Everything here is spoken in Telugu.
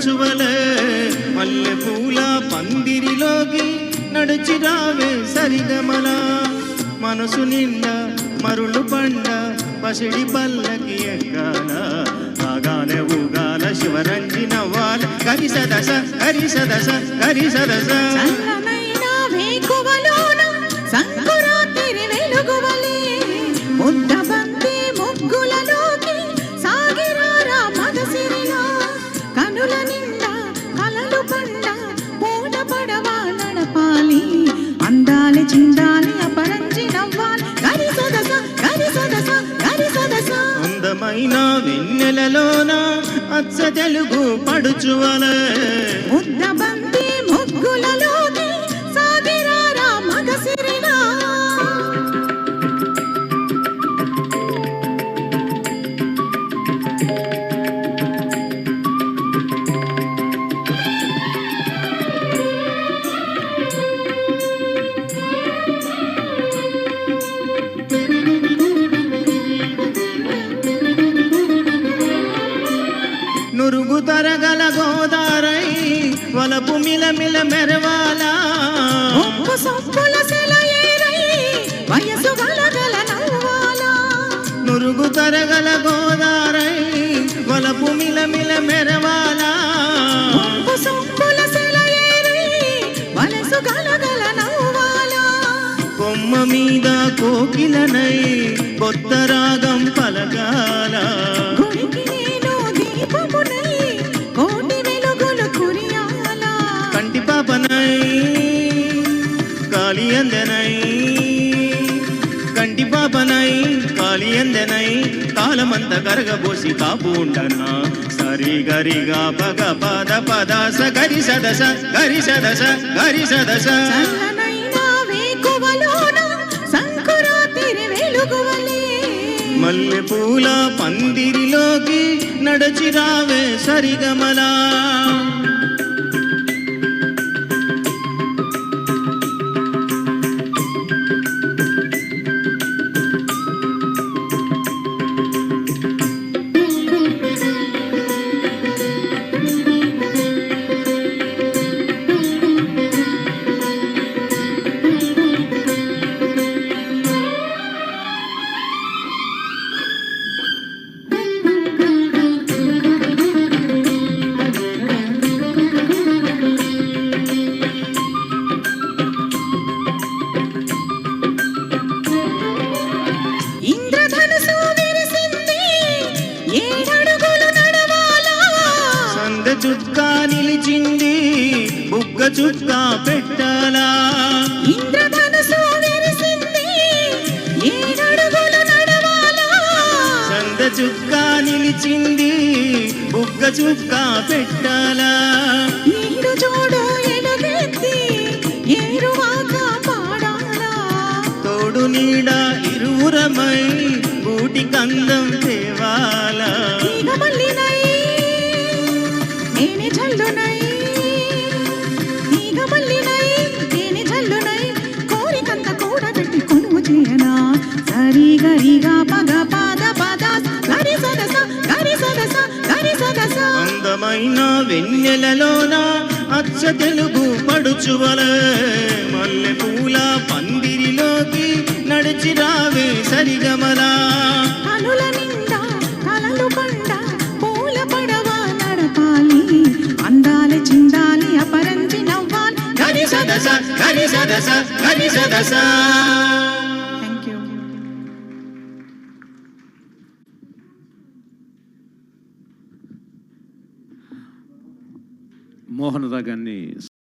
పడుచువలే మల్లె పూల పందిరిలోకి నడిచి రావే సరిగమల మనసు నిండా మరులు పండ పసిడి పల్లకి ఎక్కాల ఆగాలే ఊగాల శివరంజి నవ్వాల కరి సదస కరి సదస కరి సదస సంకురాత్రి వెలుగువలే ముద్దబంతి ముగ్గులలోకి సాగిరారా మగసిరిలా కనుల నిండా కలలు పండ పూట పడవా నడపాలి అందాలి చిందాలి అపరంజి నవ్వాలి గరి సదస గరి సదస గరి సదస అందమైన వెన్నెలలోన అచ్చ తెలుగు పడుచువలే ముద్దబంతి ముగ్గులలోకి సాగిరారా మగసిరిలా నురుగు తరగల గోదారై వలపు మిలమిల మెరవాలా ఒప్పు సొప్పుల సెలయేరై వయసు గలగల నవ్వాలా నురుగు తరగల గోదారై వలపు మిలమిల మెరవాలా ఒప్పు సొప్పుల సెలయేరై వయసు గలగల నవ్వాలా కొమ్మ మీద కోకిలనై కొత్త రాగం పలకాల గుడికి నేను దీపమునై కోటి వెలుగులు కురియాలా కంటి పాపనై కాళియందనై కంటి పాపనై కాళియందనై కాలమంత కరగబోసి కాపు ఉండనా సరి గరిగా పగ పద పద స గరి సదస గరి సదస గరి సదస చల్లనైన వేకువలోన సంకురాత్రి వెలుగువలే మల్లె పూల పందిరిలోకి నడచి రావే సరిగమలా ఇంద్రధనుసు విరిసింది ఏడడుగులు నడవాలా సంద చుక్క నిలిచింది బుగ్గ చుక్క పెట్టాలా ఇంద్రధనుసు విరిసింది ఏడడుగులు నడవాలా సంద చుక్క నిలిచింది బుగ్గ చుక్క పెట్టాలా నీడు చూడు ఎలుగెత్తి ఏరువాక పాడాలా తోడు నీడ ఇరువురమై బూటి కందం తేవాలా తీగ మల్లినై నేనే జల్లునై తీగ మల్లినై నేనే జల్లునై కోరికంత కూడబెట్టి కొనువు చేయనా సరి గరిగా పగ పద పద గరి సదస గరి సదస గరి సదస అందమైన వెన్నెలలోన అచ్చ తెలుగు పడుచువలే మల్లె పూల పందిరిలోకి నడిచి రావే సరిగమలా కనుల నిండా కలలు పండ పూల పడవ నడపాలి అందాలి చిందాలి అపరంజి నవ్వాలి గరి సదస గరి సదస గరి సదస. Thank you. మోహనద గారిని